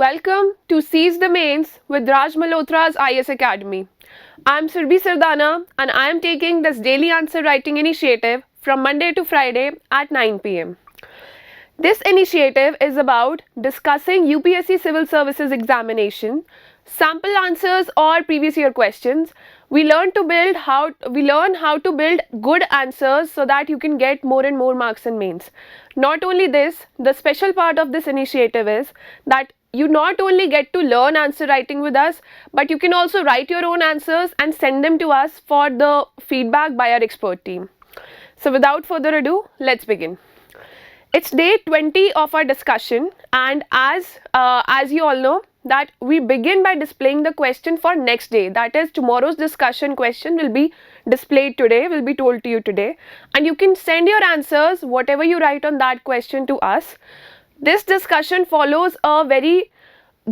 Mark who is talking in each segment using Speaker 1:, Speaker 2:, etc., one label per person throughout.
Speaker 1: Welcome to Seize the Mains with Raj Malhotra's IS Academy. I am Surbhi Sardana and I am taking this daily answer writing initiative from Monday to Friday at 9 pm. This initiative is about discussing UPSC Civil Services examination, sample answers or previous year questions. We learn how to build good answers so that you can get more and more marks in mains. Not only this, the special part of this initiative is that you not only get to learn answer writing with us, but you can also write your own answers and send them to us for the feedback by our expert team. So without further ado, let's begin. It's day 20 of our discussion, and as you all know that we begin by displaying the question for next day. That is, tomorrow's discussion question will be displayed today, will be told to you today, and you can send your answers, whatever you write on that question, to us. This discussion follows a very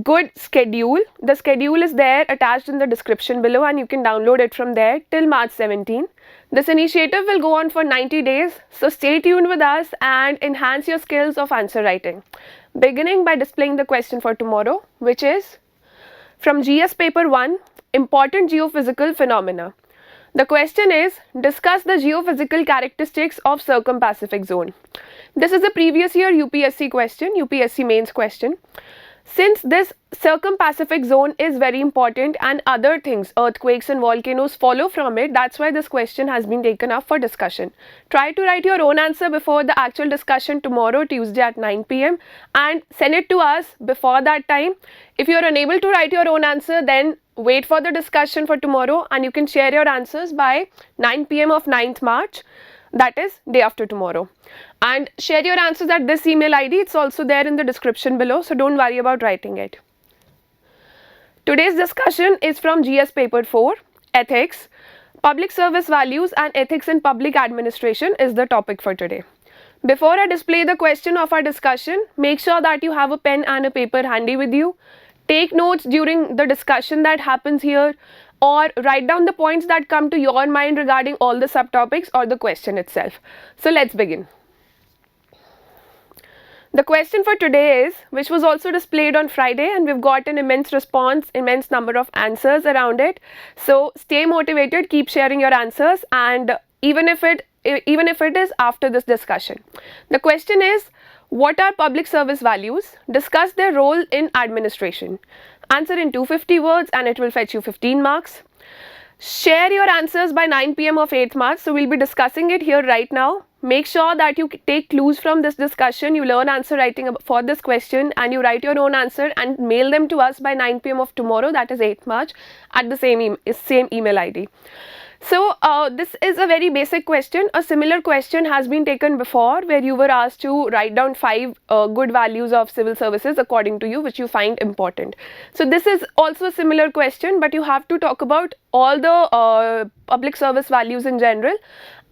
Speaker 1: good schedule. The schedule is there attached in the description below and you can download it from there till March 17. This initiative will go on for 90 days, so stay tuned with us and enhance your skills of answer writing. Beginning by displaying the question for tomorrow, which is from GS paper 1, important geophysical phenomena. The question is, discuss the geophysical characteristics of circum-Pacific zone. This is a previous year UPSC question, UPSC mains question. Since this circum-Pacific zone is very important and other things, earthquakes and volcanoes follow from it, that's why this question has been taken up for discussion. Try to write your own answer before the actual discussion tomorrow, Tuesday at 9 pm, and send it to us before that time. If you are unable to write your own answer, then wait for the discussion for tomorrow and you can share your answers by 9 pm of 9th March. That is day after tomorrow, and share your answers at this email ID. It's also there in the description below, so don't worry about writing it. Today's discussion is from GS paper 4, ethics. Public service values and ethics in public administration is the topic for today. Before I display the question of our discussion, make sure that you have a pen and a paper handy with you. Take notes during the discussion that happens here, or write down the points that come to your mind regarding all the subtopics or the question itself. So let's begin. The question for today is, which was also displayed on Friday, and we've got an immense response, immense number of answers around it. So stay motivated, keep sharing your answers, and even if it is after this discussion. The question is, what are public service values? Discuss their role in administration. Answer in 250 words and it will fetch you 15 marks. Share your answers by 9 pm of 8th March. So we'll be discussing it here right now. Make sure that you take clues from this discussion, you learn answer writing for this question and you write your own answer and mail them to us by 9 pm of tomorrow, that is 8th March, at the same email ID. So this is a very basic question. A similar question has been taken before where you were asked to write down 5 good values of civil services according to you, which you find important. So this is also a similar question, but you have to talk about all the public service values in general,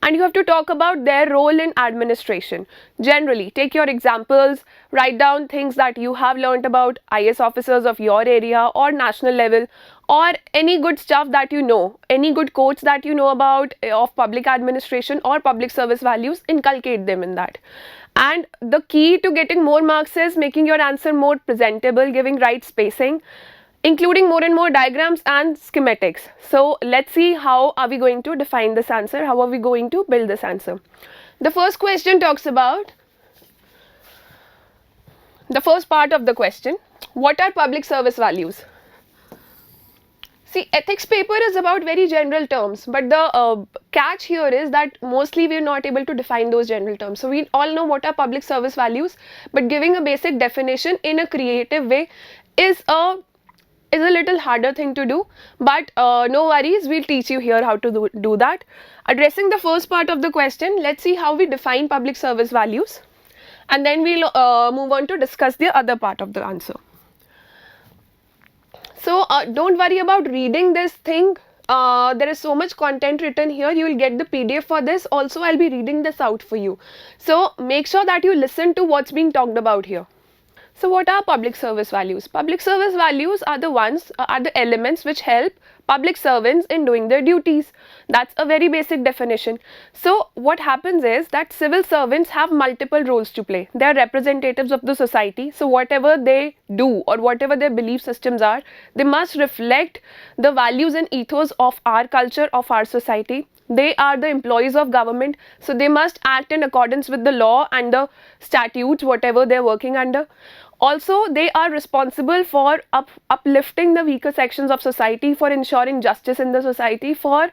Speaker 1: and you have to talk about their role in administration. Generally, take your examples, write down things that you have learnt about IS officers of your area or national level, or any good stuff that you know, any good quotes that you know about of public administration or public service values, inculcate them in that. And the key to getting more marks is making your answer more presentable, giving right spacing, including more and more diagrams and schematics. So let's see how are we going to define this answer, how are we going to build this answer. The first question talks about the first part of the question, what are public service values? See, ethics paper is about very general terms, but the catch here is that mostly we are not able to define those general terms. So we all know what are public service values, but giving a basic definition in a creative way is a little harder thing to do, but no worries, we'll teach you here how to do that. Addressing the first part of the question, let's see how we define public service values, and then we'll move on to discuss the other part of the answer. So don't worry about reading this thing. There is so much content written here. You will get the PDF for this. Also, I'll be reading this out for you. So make sure that you listen to what's being talked about here. So what are public service values? Public service values are the elements which help public servants in doing their duties. That's a very basic definition. So what happens is that civil servants have multiple roles to play. They are representatives of the society. So whatever they do or whatever their belief systems are, they must reflect the values and ethos of our culture, of our society. They are the employees of government, so they must act in accordance with the law and the statutes, whatever they are working under. Also, they are responsible for uplifting the weaker sections of society, for ensuring justice in the society, for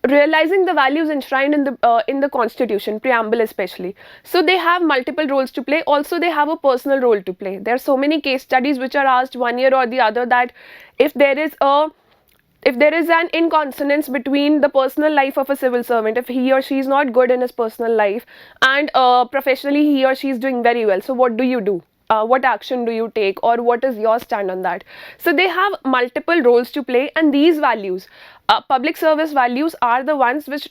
Speaker 1: realizing the values enshrined in the constitution, preamble especially. So they have multiple roles to play. Also, they have a personal role to play. There are so many case studies which are asked one year or the other, that if there is an inconsonance between the personal life of a civil servant, if he or she is not good in his personal life and professionally he or she is doing very well, so what do you do? What action do you take, or what is your stand on that? So they have multiple roles to play, and these values, public service values, are the ones which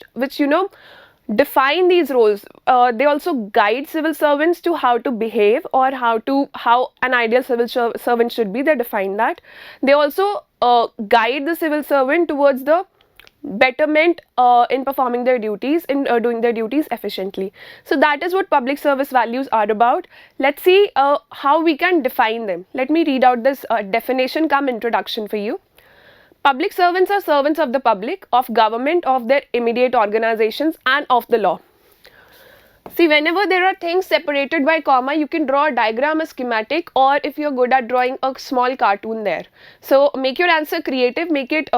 Speaker 1: define these roles. They also guide civil servants to how to behave, or how an ideal civil servant should be. They define that. They also guide the civil servant towards the betterment in performing their duties, in doing their duties efficiently. So that is what public service values are about. Let's see how we can define them. Let me read out this definition cum introduction for you. Public servants are servants of the public, of government, of their immediate organizations, and of the law. See, whenever there are things separated by comma, you can draw a diagram, a schematic, or if you're good at drawing, a small cartoon there. So make your answer creative, make it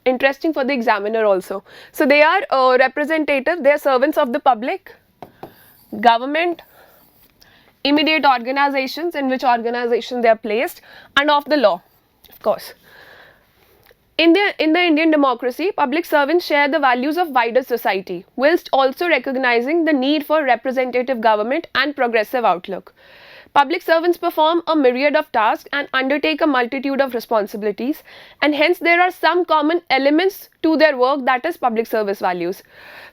Speaker 1: interesting for the examiner also. So they are representative, they are servants of the public, government, immediate organizations, in which organization they are placed, and of the law, of course. In the Indian democracy, public servants share the values of wider society, whilst also recognizing the need for representative government and progressive outlook. Public servants perform a myriad of tasks and undertake a multitude of responsibilities, and hence there are some common elements to their work, that is public service values.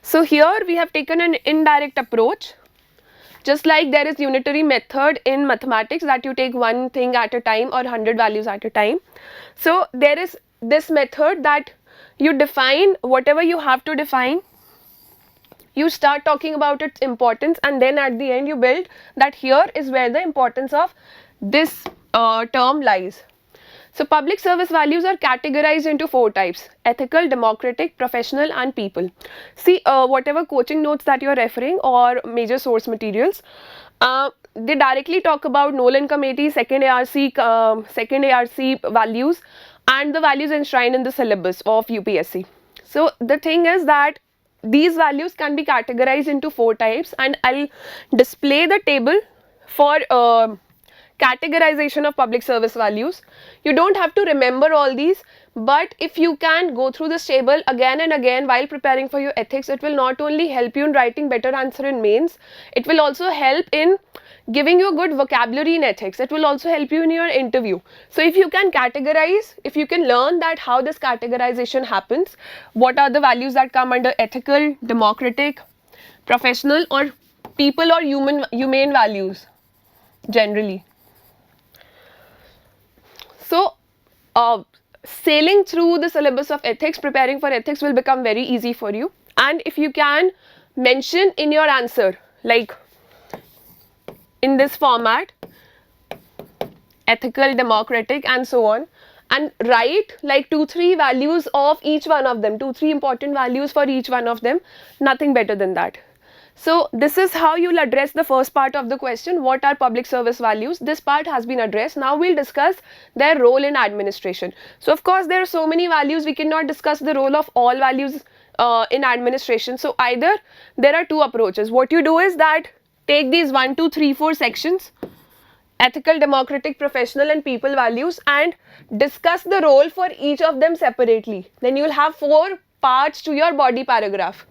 Speaker 1: So here we have taken an indirect approach. Just like there is unitary method in mathematics, that you take one thing at a time or 100 values at a time. So there is this method that you define whatever you have to define, you start talking about its importance, and then at the end you build that here is where the importance of this term lies. So public service values are categorized into 4 types: ethical, democratic, professional, and people. See, whatever coaching notes that you are referring or major source materials, they directly talk about Nolan Committee, second ARC values, and the values enshrined in the syllabus of UPSC. So the thing is that these values can be categorized into 4 types, and I'll display the table for categorization of public service values. You don't have to remember all these, but if you can go through this table again and again while preparing for your ethics, it will not only help you in writing better answer in mains, it will also help in giving you a good vocabulary in ethics. It will also help you in your interview. So if you can categorize, if you can learn that how this categorization happens, what are the values that come under ethical, democratic, professional, or people or humane values generally. So sailing through the syllabus of ethics, preparing for ethics will become very easy for you. And if you can mention in your answer, like in this format, ethical, democratic, and so on, and write like 2-3 values of each one of them, 2-3 important values for each one of them, nothing better than that. So this is how you'll address the first part of the question, what are public service values? This part has been addressed. Now we'll discuss their role in administration. So of course there are so many values, we cannot discuss the role of all values in administration. So either there are 2 approaches. What you do is that take these 1, 2, 3, 4 sections, ethical, democratic, professional, and people values, and discuss the role for each of them separately. Then you will have 4 parts to your body paragraph.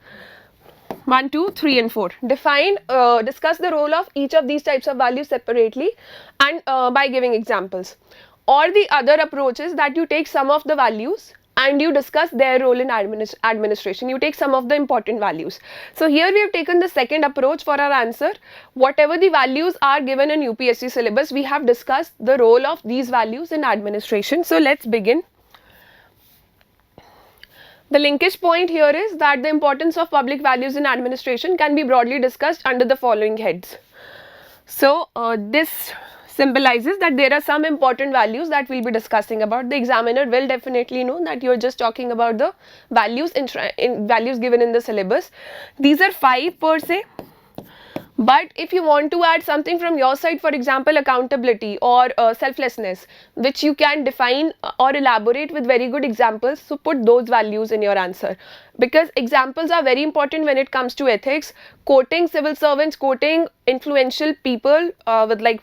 Speaker 1: 1, 2, 3, and 4. Discuss the role of each of these types of values separately and by giving examples. Or the other approach is that you take some of the values and you discuss their role in administration. You take some of the important values. So here we have taken the second approach for our answer. Whatever the values are given in UPSC syllabus, we have discussed the role of these values in administration. So let's begin. The linkage point here is that the importance of public values in administration can be broadly discussed under the following heads. So, this symbolizes that there are some important values that we'll be discussing about. The examiner will definitely know that you're just talking about the values in values given in the syllabus. These are 5 per se. But if you want to add something from your side, for example, accountability or selflessness, which you can define or elaborate with very good examples, so put those values in your answer. Because examples are very important when it comes to ethics. Quoting civil servants, quoting influential people with like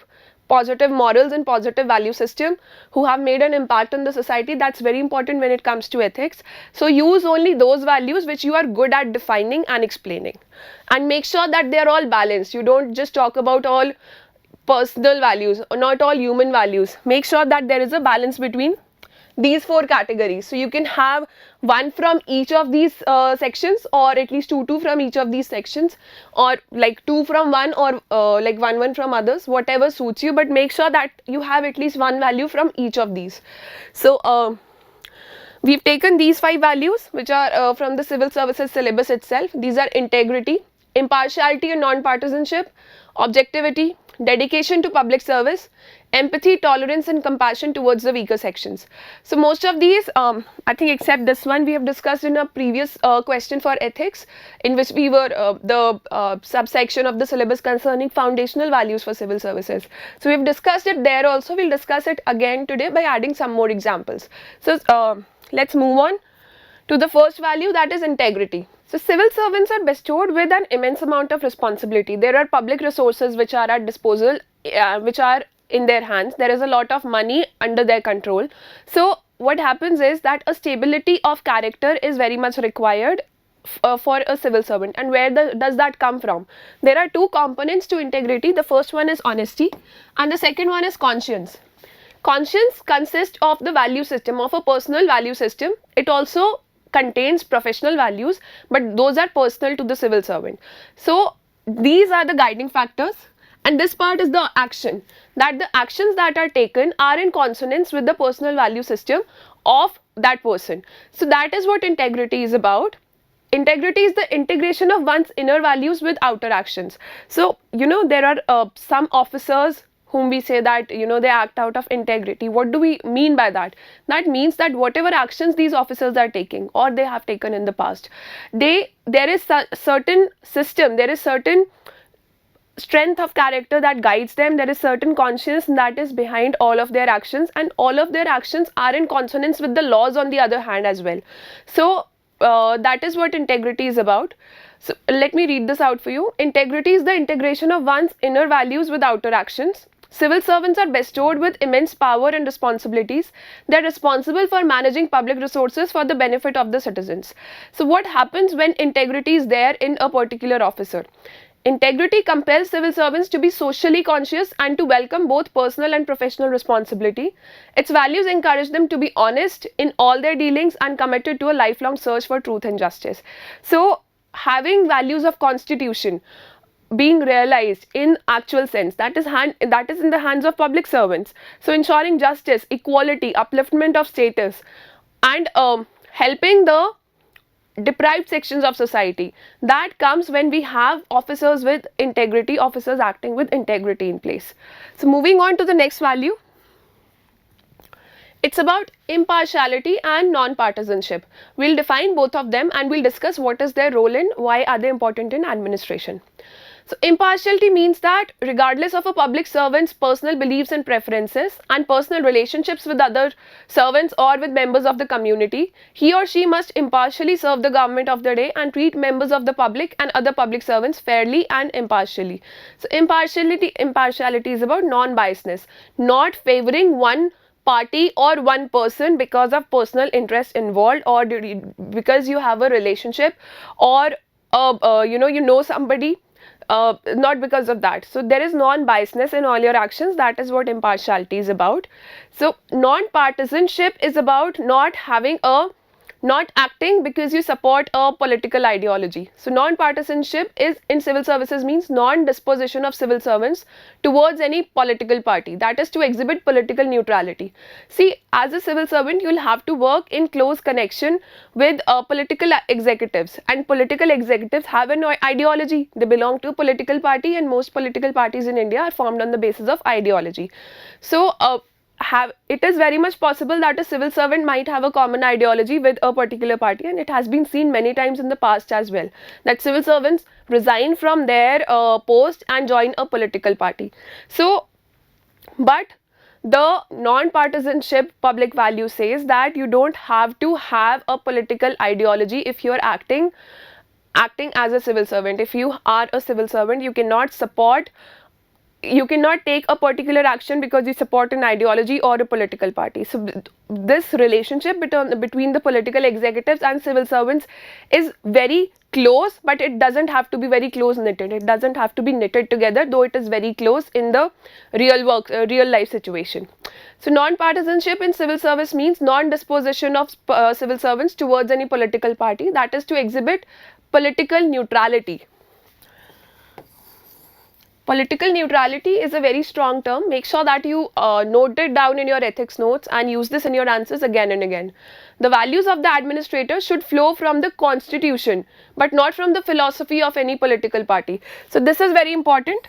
Speaker 1: positive morals and positive value system who have made an impact on the society, that's very important when it comes to ethics. So use only those values which you are good at defining and explaining, and make sure that they are all balanced. You don't just talk about all personal values or not all human values. Make sure that there is a balance between these 4 categories. So you can have one from each of these sections, or at least two from each of these sections, or like 2 from one, or like one from others, whatever suits you, but make sure that you have at least one value from each of these. So we've taken these 5 values which are from the civil services syllabus itself. These are integrity, impartiality and non-partisanship, objectivity, dedication to public service, empathy, tolerance and compassion towards the weaker sections. So most of these, I think except this one, we have discussed in a previous question for ethics, in which we were the subsection of the syllabus concerning foundational values for civil services. So we've discussed it there also. We'll discuss it again today by adding some more examples. So let's move on to the first value, that is integrity. So civil servants are bestowed with an immense amount of responsibility. There are public resources which are at disposal, which are in their hands. There is a lot of money under their control. So what happens is that a stability of character is very much required for a civil servant. And where does that come from? There are 2 components to integrity. The first one is honesty and the second one is conscience. Conscience consists of the value system, of a personal value system. It also contains professional values, but those are personal to the civil servant. So these are the guiding factors, and this part is the action, that the actions that are taken are in consonance with the personal value system of that person. So that is what integrity is about. Integrity is the integration of one's inner values with outer actions. So you know, there are some officers whom we say that, you know, they act out of integrity. What do we mean by that? That means that whatever actions these officers are taking or they have taken in the past, there is certain system, there is certain strength of character that guides them, there is certain conscience that is behind all of their actions, and all of their actions are in consonance with the laws on the other hand as well. So that is what integrity is about. So let me read this out for you. Integrity is the integration of one's inner values with outer actions. Civil servants are bestowed with immense power and responsibilities. They are responsible for managing public resources for the benefit of the citizens. So what happens when integrity is there in a particular officer? Integrity compels civil servants to be socially conscious and to welcome both personal and professional responsibility. Its values encourage them to be honest in all their dealings and committed to a lifelong search for truth and justice. So having values of constitution being realized in actual sense, that is in the hands of public servants. So ensuring justice, equality, upliftment of status, and helping the deprived sections of society, that comes when we have officers with integrity, officers acting with integrity in place. So moving on to the next value, it's about impartiality and non-partisanship. We'll define both of them and we'll discuss what is their role and why are they important in administration. So impartiality means that regardless of a public servant's personal beliefs and preferences and personal relationships with other servants or with members of the community, he or she must impartially serve the government of the day and treat members of the public and other public servants fairly and impartially. So impartiality is about non-biasness, not favoring one party or one person because of personal interest involved, or because you have a relationship, or you know somebody, not because of that. So there is non-biasness in all your actions. That is what impartiality is about. So non-partisanship is about not having a Not acting because you support a political ideology. So non-partisanship is in civil services means non-disposition of civil servants towards any political party. That is to exhibit political neutrality. See, as a civil servant, you'll have to work in close connection with political executives, and political executives have an ideology. They belong to a political party, and most political parties in India are formed on the basis of ideology. So it is very much possible that a civil servant might have a common ideology with a particular party, and it has been seen many times in the past as well that civil servants resign from their post and join a political party. So, but the non-partisanship public value says that you don't have to have a political ideology if you are acting as a civil servant. If you are a civil servant, you cannot take a particular action because you support an ideology or a political party. So this relationship between the political executives and civil servants is very close, but it doesn't have to be very close knitted. It doesn't have to be knitted together, though it is very close in the real life situation. So non-partisanship in civil service means non-disposition of civil servants towards any political party. That is to exhibit political neutrality. Political neutrality is a very strong term. Make sure that you note it down in your ethics notes and use this in your answers again and again. The values of the administrator should flow from the constitution, but not from the philosophy of any political party. So this is very important.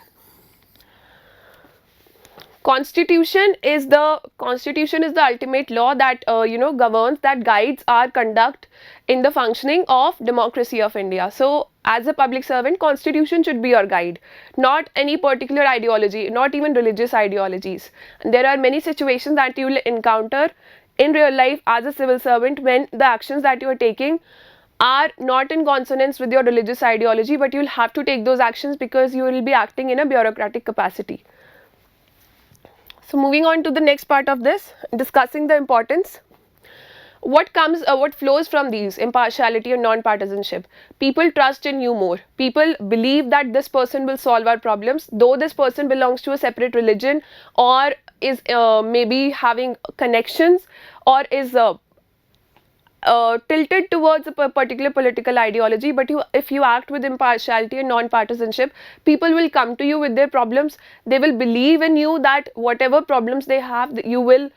Speaker 1: Constitution is the ultimate law that governs, that guides our conduct in the functioning of democracy of India. So as a public servant, constitution should be your guide, not any particular ideology, not even religious ideologies. And there are many situations that you will encounter in real life as a civil servant when the actions that you are taking are not in consonance with your religious ideology, but you will have to take those actions because you will be acting in a bureaucratic capacity. So moving on to the next part of this, discussing the importance. What flows from these, impartiality and non-partisanship? People trust in you more. People believe that this person will solve our problems, though this person belongs to a separate religion or is maybe having connections or is tilted towards a particular political ideology. But if you act with impartiality and non-partisanship, people will come to you with their problems. They will believe in you that whatever problems they have, you will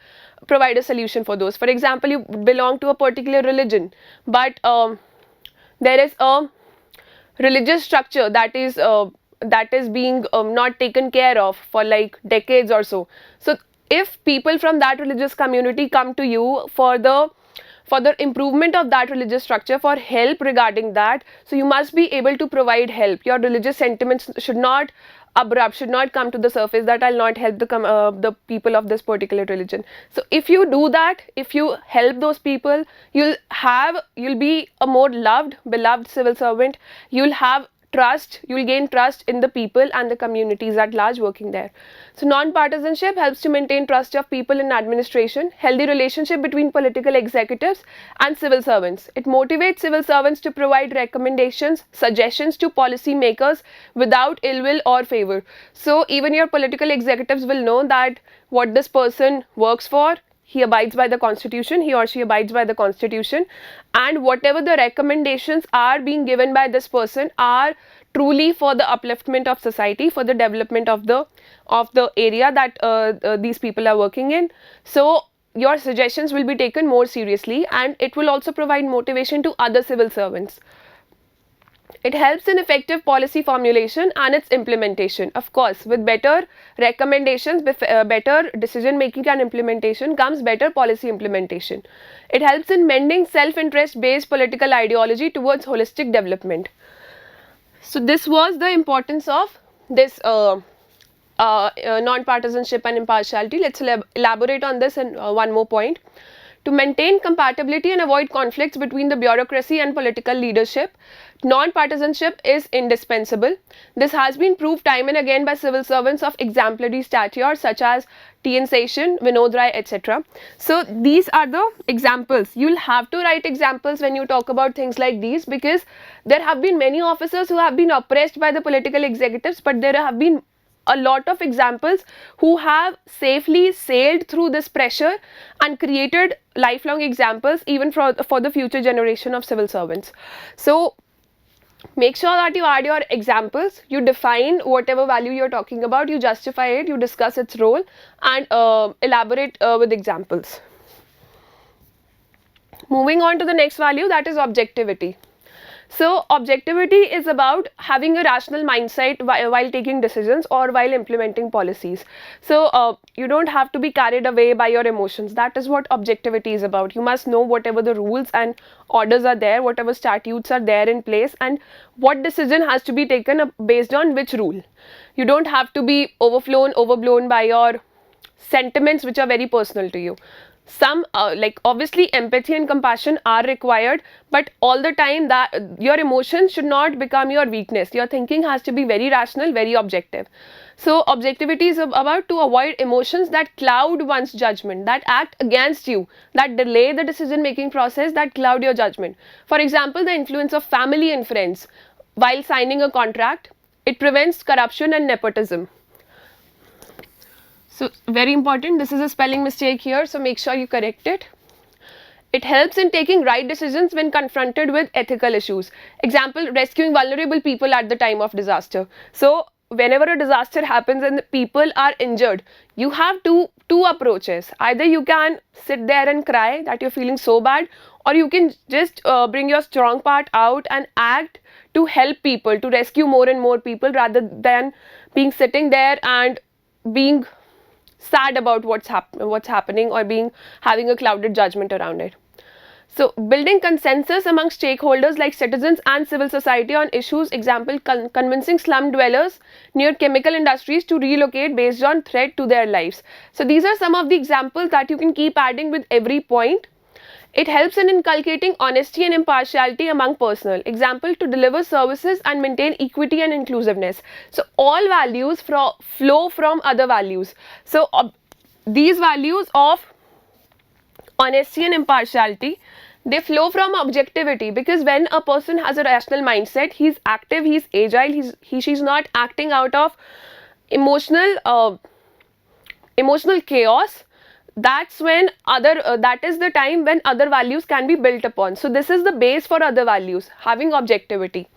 Speaker 1: provide a solution for those. For example, you belong to a particular religion, but there is a religious structure that is being not taken care of for like decades or so. So if people from that religious community come to you for the improvement of that religious structure, for help regarding that, so you must be able to provide help. Your religious sentiments should not come to the surface that I'll not help the people of this particular religion. So if you do that, if you help those people, you'll be a more beloved civil servant. You'll gain trust in the people and the communities at large working there. So non-partisanship helps to maintain trust of people in administration, healthy relationship between political executives and civil servants. It motivates civil servants to provide recommendations, suggestions to policy makers without ill will or favor. So even your political executives will know that what this person works for, he abides by the constitution, he or she abides by the constitution, and whatever the recommendations are being given by this person are truly for the upliftment of society, for the development of the area that these people are working in. So your suggestions will be taken more seriously, and it will also provide motivation to other civil servants. It helps in effective policy formulation and its implementation. Of course, with better recommendations, better decision making and implementation comes better policy implementation. It helps in mending self-interest based political ideology towards holistic development. So this was the importance of this non-partisanship and impartiality. Let's elaborate on this in one more point. To maintain compatibility and avoid conflicts between the bureaucracy and political leadership, non-partisanship is indispensable. This has been proved time and again by civil servants of exemplary stature such as T.N. Seshan, Vinod Rai, etc. So these are the examples. You'll have to write examples when you talk about things like these, because there have been many officers who have been oppressed by the political executives, but there have been a lot of examples who have safely sailed through this pressure and created lifelong examples even for the future generation of civil servants. So make sure that you add your examples, you define whatever value you're talking about, you justify it, you discuss its role, and elaborate with examples. Moving on to the next value, that is objectivity. So objectivity is about having a rational mindset while taking decisions or while implementing policies. So you don't have to be carried away by your emotions. That is what objectivity is about. You must know whatever the rules and orders are there, whatever statutes are there in place, and what decision has to be taken based on which rule. You don't have to be overblown by your sentiments which are very personal to you. Some like obviously empathy and compassion are required, but all the time that your emotions should not become your weakness. Your thinking has to be very rational, very objective. So objectivity is about to avoid emotions that cloud one's judgment, that act against you, that delay the decision making process, that cloud your judgment. For example, the influence of family and friends while signing a contract. It prevents corruption and nepotism. So very important, this is a spelling mistake here, so make sure you correct it. It helps in taking right decisions when confronted with ethical issues. Example, rescuing vulnerable people at the time of disaster. So whenever a disaster happens and the people are injured, you have two approaches. Either you can sit there and cry that you're feeling so bad, or you can just bring your strong part out and act to help people, to rescue more and more people, rather than being sitting there and being sad about what's happening or having a clouded judgment around it. So building consensus among stakeholders like citizens and civil society on issues, example, convincing slum dwellers near chemical industries to relocate based on threat to their lives. So these are some of the examples that you can keep adding with every point. It helps in inculcating honesty and impartiality among personnel. Example, to deliver services and maintain equity and inclusiveness. So all values flow from other values. So these values of honesty and impartiality, they flow from objectivity, because when a person has a rational mindset, he's active, he's agile, she's not acting out of emotional chaos. That's when that is the time when other values can be built upon. So this is the base for other values, having objectivity.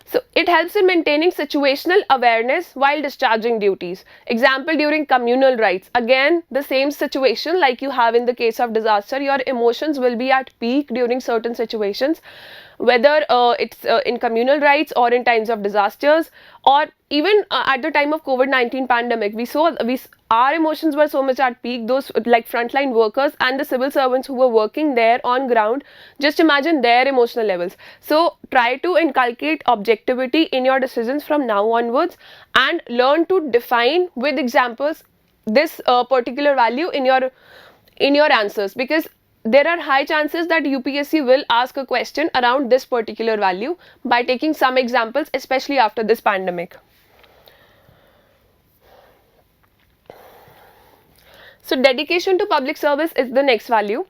Speaker 1: So it helps in maintaining situational awareness while discharging duties. Example, during communal rights, again the same situation like you have in the case of disaster, your emotions will be at peak during certain situations, whether it's in communal rights or in times of disasters, or even at the time of COVID-19 pandemic. Our emotions were so much at peak, those like frontline workers and the civil servants who were working there on ground, just imagine their emotional levels. So try to inculcate objectivity in your decisions from now onwards, and learn to define with examples this particular value in your answers, because there are high chances that UPSC will ask a question around this particular value by taking some examples, especially after this pandemic. So dedication to public service is the next value.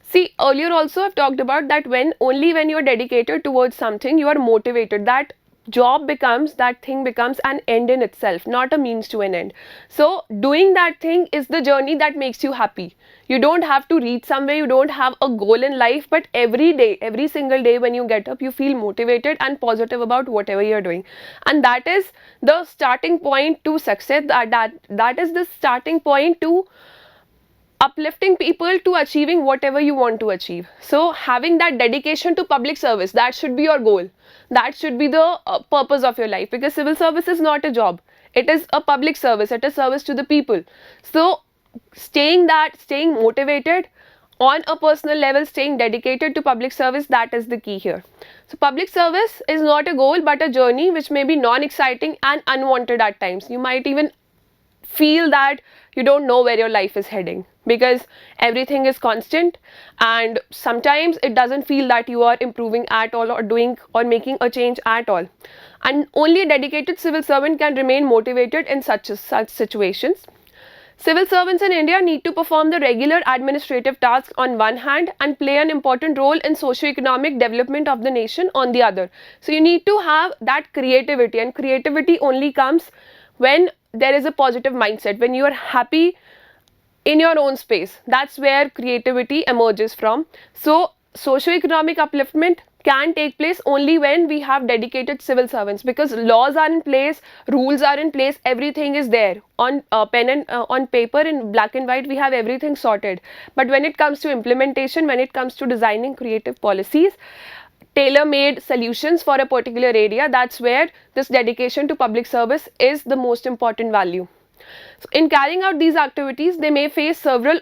Speaker 1: See, earlier also I've talked about that only when you're dedicated towards something, you are motivated. That thing becomes an end in itself, not a means to an end. So doing that thing is the journey that makes you happy. You don't have to reach somewhere, you don't have a goal in life, but every day, every single day when you get up, you feel motivated and positive about whatever you're doing. And that is the starting point to success, that is the starting point to uplifting people to achieving whatever you want to achieve. So having that dedication to public service, that should be your goal. That should be the purpose of your life, because civil service is not a job. It is a public service. It is service to the people. So staying motivated on a personal level, staying dedicated to public service, that is the key here. So public service is not a goal but a journey which may be non-exciting and unwanted at times. You might even feel that you don't know where your life is heading, because everything is constant, and sometimes it doesn't feel that you are improving at all or doing or making a change at all. And only a dedicated civil servant can remain motivated in such situations. Civil servants in India need to perform the regular administrative tasks on one hand and play an important role in socio-economic development of the nation on the other. So you need to have that creativity, and creativity only comes when there is a positive mindset, when you are happy in your own space, that's where creativity emerges from. So socio-economic upliftment can take place only when we have dedicated civil servants, because laws are in place, rules are in place, everything is there on pen and on paper, in black and white, we have everything sorted. But when it comes to implementation, when it comes to designing creative policies, tailor-made solutions for a particular area, that's where this dedication to public service is the most important value. So in carrying out these activities, they may face several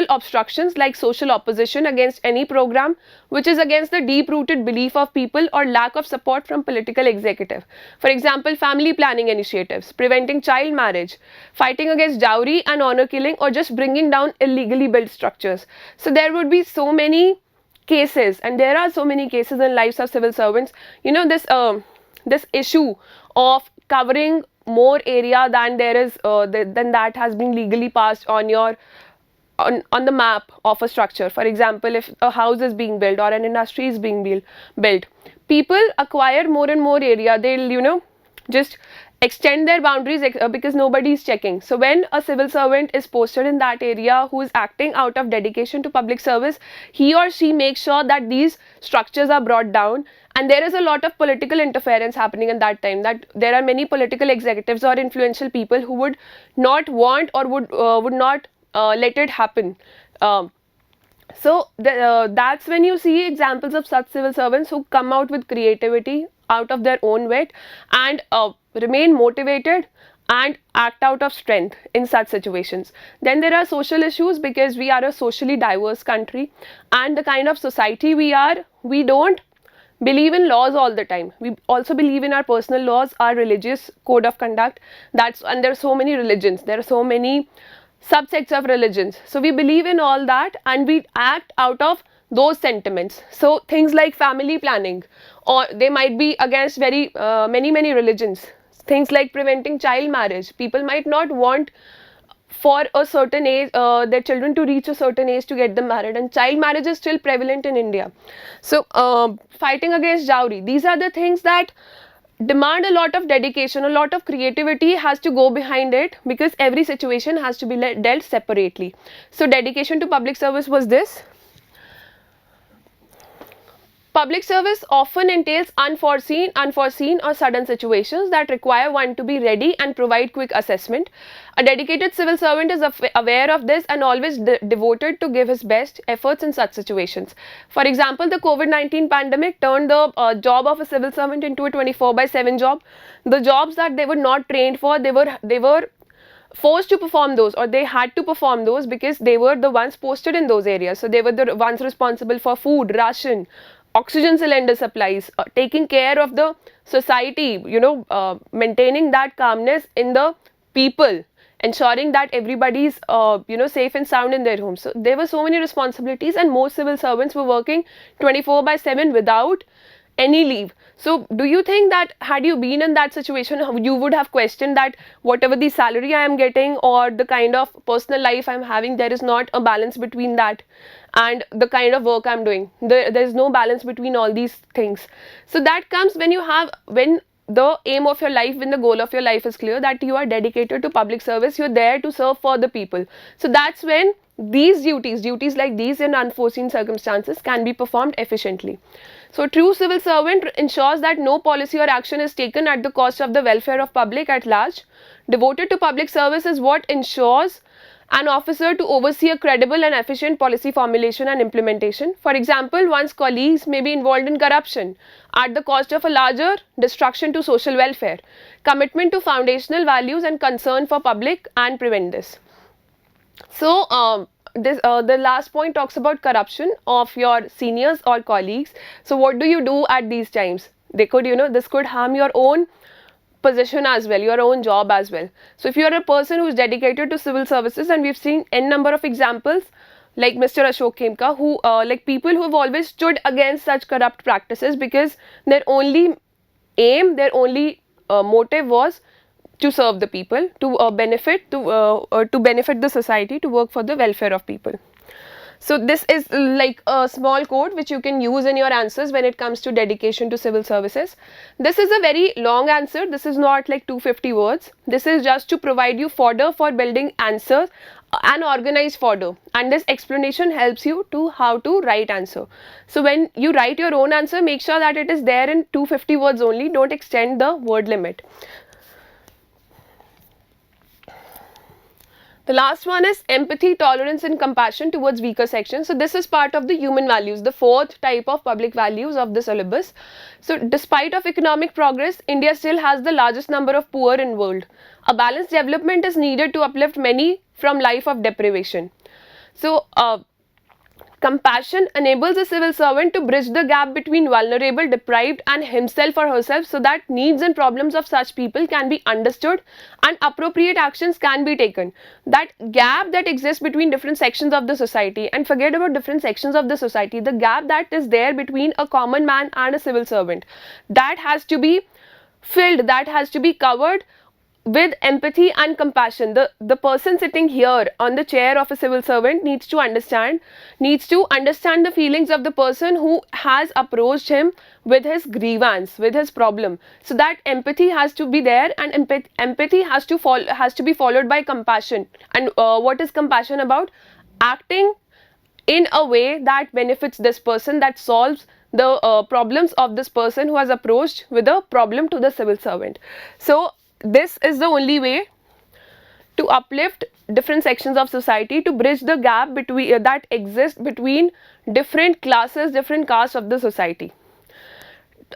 Speaker 1: obstructions, like social opposition against any program which is against the deep-rooted belief of people, or lack of support from political executive. For example, family planning initiatives, preventing child marriage, fighting against dowry and honor killing, or just bringing down illegally built structures. So there would be so many cases, and there are so many cases in lives of civil servants. You know, this issue of covering more area than there is than that has been legally passed on your on the map of a structure. For example, if a house is being built or an industry is being built, people acquire more and more area. They'll, you know, just extend their boundaries because nobody is checking. So when a civil servant is posted in that area who is acting out of dedication to public service, he or she makes sure that these structures are brought down. And there is a lot of political interference happening at that time, that there are many political executives or influential people who would not want, or would not let it happen. That's when you see examples of such civil servants who come out with creativity out of their own wit, and remain motivated and act out of strength in such situations. Then there are social issues, because we are a socially diverse country, and the kind of society we are, we don't believe in laws all the time. We also believe in our personal laws, our religious code of conduct. And there are so many religions, there are so many subsects of religions. So we believe in all that, and we act out of those sentiments. So things like family planning, or they might be against very many religions. Things like preventing child marriage. People might not want for a certain age, their children to reach a certain age to get them married, and child marriage is still prevalent in India. So fighting against dowry, these are the things that demand a lot of dedication, a lot of creativity has to go behind it, because every situation has to be dealt separately. So dedication to public service was this. Public service often entails unforeseen or sudden situations that require one to be ready and provide quick assessment. A dedicated civil servant is aware of this and always devoted to give his best efforts in such situations. For example, the COVID-19 pandemic turned the job of a civil servant into a 24/7 job. The jobs that they were not trained for, they were forced to perform those, or they had to perform those, because they were the ones posted in those areas. So they were the ones responsible for food, ration, oxygen cylinder supplies, taking care of the society, you know, maintaining that calmness in the people, ensuring that everybody's you know, safe and sound in their homes. So there were so many responsibilities, and most civil servants were working 24/7 without any leave. So do you think that had you been in that situation, you would have questioned that whatever the salary I am getting or the kind of personal life I am having, there is not a balance between that and the kind of work I am doing. There is no balance between all these things. So that comes when the aim of your life, when the goal of your life is clear, that you are dedicated to public service, you are there to serve for the people. So that's when these duties like these in unforeseen circumstances can be performed efficiently. So true civil servant ensures that no policy or action is taken at the cost of the welfare of public at large. Devoted to public service is what ensures an officer to oversee a credible and efficient policy formulation and implementation. For example, one's colleagues may be involved in corruption at the cost of a larger destruction to social welfare. Commitment to foundational values and concern for public and prevent this. So the last point talks about corruption of your seniors or colleagues. So what do you do at these times? They could, you know, this could harm your own position as well, your own job as well. So if you are a person who is dedicated to civil services, and we've seen n number of examples like Mr. Ashok Khemka, who like people who have always stood against such corrupt practices, because their only aim, their only motive was to serve the people, to benefit the society, to work for the welfare of people. So this is like a small code which you can use in your answers when it comes to dedication to civil services. This is a very long answer. This is not like 250 words. This is just to provide you fodder for building answers, an organized fodder, and this explanation helps you to how to write answer. So when you write your own answer, make sure that it is there in 250 words only. Don't extend the word limit. The last one is empathy, tolerance and compassion towards weaker sections. So this is part of the human values, the fourth type of public values of the syllabus. So despite of economic progress, India still has the largest number of poor in world. A balanced development is needed to uplift many from life of deprivation. So compassion enables a civil servant to bridge the gap between vulnerable, deprived and himself or herself, so that needs and problems of such people can be understood and appropriate actions can be taken. That gap that exists between different sections of the society, and forget about different sections of the society, the gap that is there between a common man and a civil servant, that has to be filled, that has to be covered with empathy and compassion. The person sitting here on the chair of a civil servant needs to understand the feelings of the person who has approached him with his grievance, with his problem. So that empathy has to be there, and empathy has to be followed by compassion. And what is compassion about? Acting in a way that benefits this person, that solves the problems of this person who has approached with a problem to the civil servant. So this is the only way to uplift different sections of society, to bridge the gap between that exists between different classes, different castes of the society.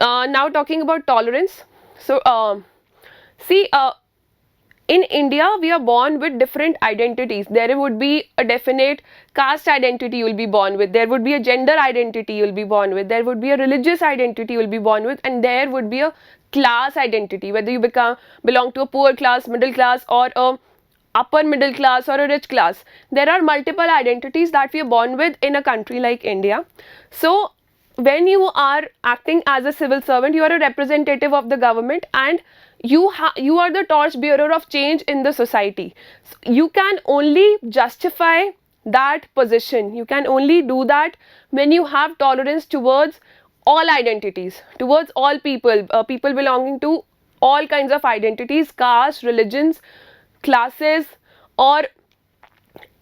Speaker 1: Now talking about tolerance. So in India, we are born with different identities. There would be a definite caste identity you will be born with. There would be a gender identity you will be born with. There would be a religious identity you will be born with, and there would be a class identity, whether you belong to a poor class, middle class, or a upper middle class, or a rich class. There are multiple identities that we are born with in a country like India. So when you are acting as a civil servant, you are a representative of the government, and you are the torch bearer of change in the society. So you can only justify that position, you can only do that when you have tolerance towards all identities, towards all people, people belonging to all kinds of identities, castes, religions, classes, or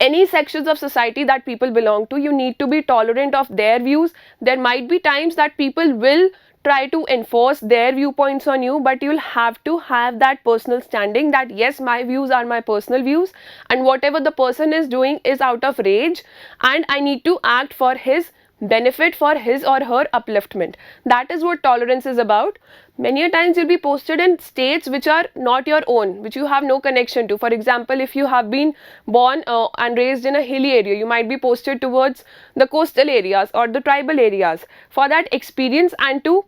Speaker 1: any sections of society that people belong to. You need to be tolerant of their views. There might be times that people will try to enforce their viewpoints on you, but you'll have to have that personal standing that yes, my views are my personal views, and whatever the person is doing is out of rage, and I need to act for his benefit, for his or her upliftment. That is what tolerance is about. Many a times you'll be posted in states which are not your own, which you have no connection to. For example, if you have been born and raised in a hilly area, you might be posted towards the coastal areas or the tribal areas. For that experience and to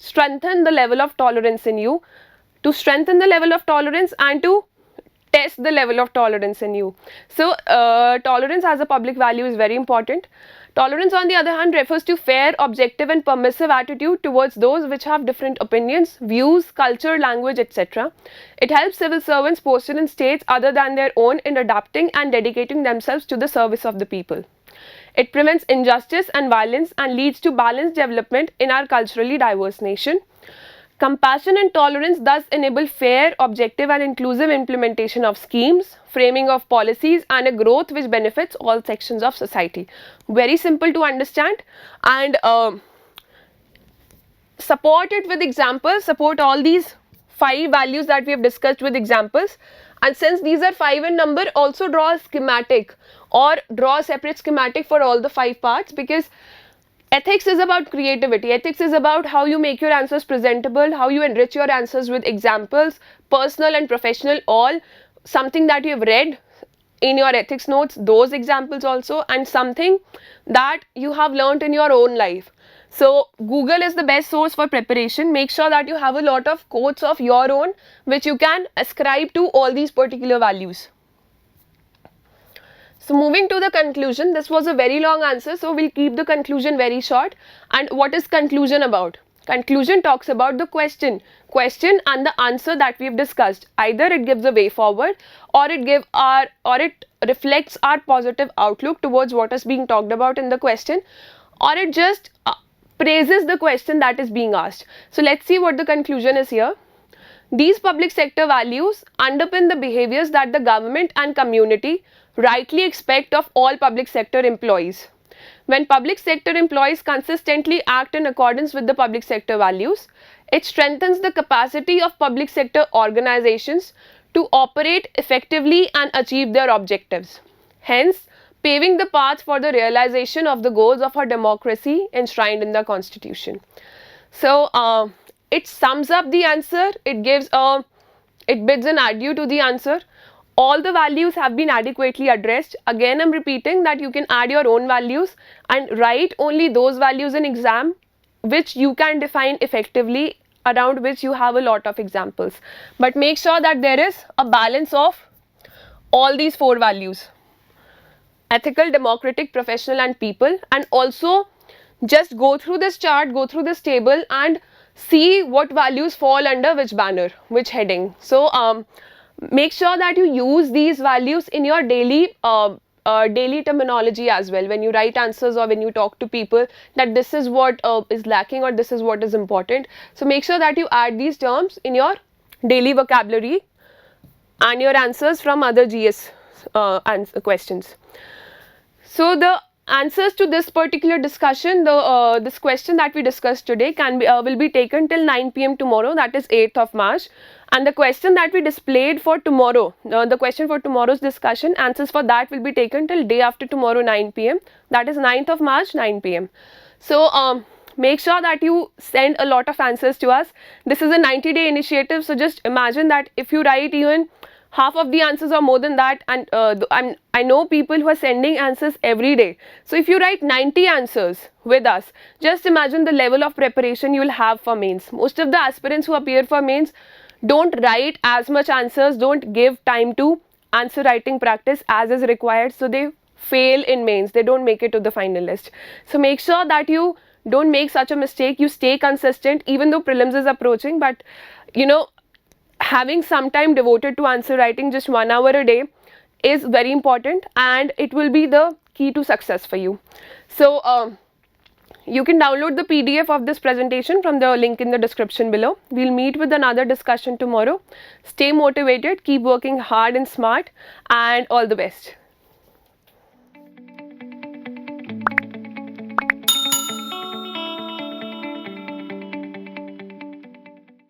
Speaker 1: strengthen the level of tolerance in you, to strengthen the level of tolerance and to test the level of tolerance in you. So tolerance as a public value is very important. Tolerance, on the other hand, refers to fair, objective and permissive attitude towards those which have different opinions, views, culture, language, etc. It helps civil servants posted in states other than their own in adapting and dedicating themselves to the service of the people. It prevents injustice and violence and leads to balanced development in our culturally diverse nation. Compassion and tolerance thus enable fair, objective and inclusive implementation of schemes, framing of policies and a growth which benefits all sections of society. Very simple to understand, and support it with examples. Support all these 5 values that we have discussed with examples, and since these are 5 in number, also draw a schematic or draw a separate schematic for all the 5 parts, because ethics is about creativity. Ethics is about how you make your answers presentable, how you enrich your answers with examples, personal and professional, all something that you have read in your ethics notes, those examples also, and something that you have learnt in your own life. So Google is the best source for preparation. Make sure that you have a lot of quotes of your own which you can ascribe to all these particular values. So moving to the conclusion, this was a very long answer, so we'll keep the conclusion very short. And what is conclusion about? Conclusion talks about the question and the answer that we've discussed. Either it gives a way forward, or it reflects our positive outlook towards what is being talked about in the question, or it just praises the question that is being asked. So let's see what the conclusion is here. These public sector values underpin the behaviors that the government and community rightly expect of all public sector employees. When public sector employees consistently act in accordance with the public sector values, it strengthens the capacity of public sector organizations to operate effectively and achieve their objectives, hence paving the path for the realization of the goals of our democracy enshrined in the Constitution. So, it sums up the answer, it bids an adieu to the answer. All the values have been adequately addressed. Again, I'm repeating that you can add your own values and write only those values in exam which you can define effectively, around which you have a lot of examples. But make sure that there is a balance of all these 4 values: ethical, democratic, professional and people. And also just go through this chart, go through this table and see what values fall under which banner, which heading. So make sure that you use these values in your daily terminology as well, when you write answers or when you talk to people, that this is what is lacking or this is what is important. So make sure that you add these terms in your daily vocabulary and your answers from other GS questions. So the answers to this particular discussion, this question that we discussed today will be taken till 9 p.m. tomorrow, that is 8th of March. And the question that we displayed for tomorrow, the question for tomorrow's discussion, answers for that will be taken till day after tomorrow 9 p.m. That is 9th of March 9 p.m. So make sure that you send a lot of answers to us. This is a 90-day initiative, so just imagine that if you write even half of the answers or more than that, and I know people who are sending answers every day. So if you write 90 answers with us, just imagine the level of preparation you will have for mains. Most of the aspirants who appear for mains don't write as much answers, don't give time to answer writing practice as is required, so they fail in mains, they don't make it to the final list. So make sure that you don't make such a mistake, you stay consistent even though prelims is approaching. But you know, having some time devoted to answer writing, just 1 hour a day, is very important and it will be the key to success for you. So you can download the PDF of this presentation from the link in the description below. We'll meet with another discussion tomorrow. Stay motivated, keep working hard and smart, and all the best.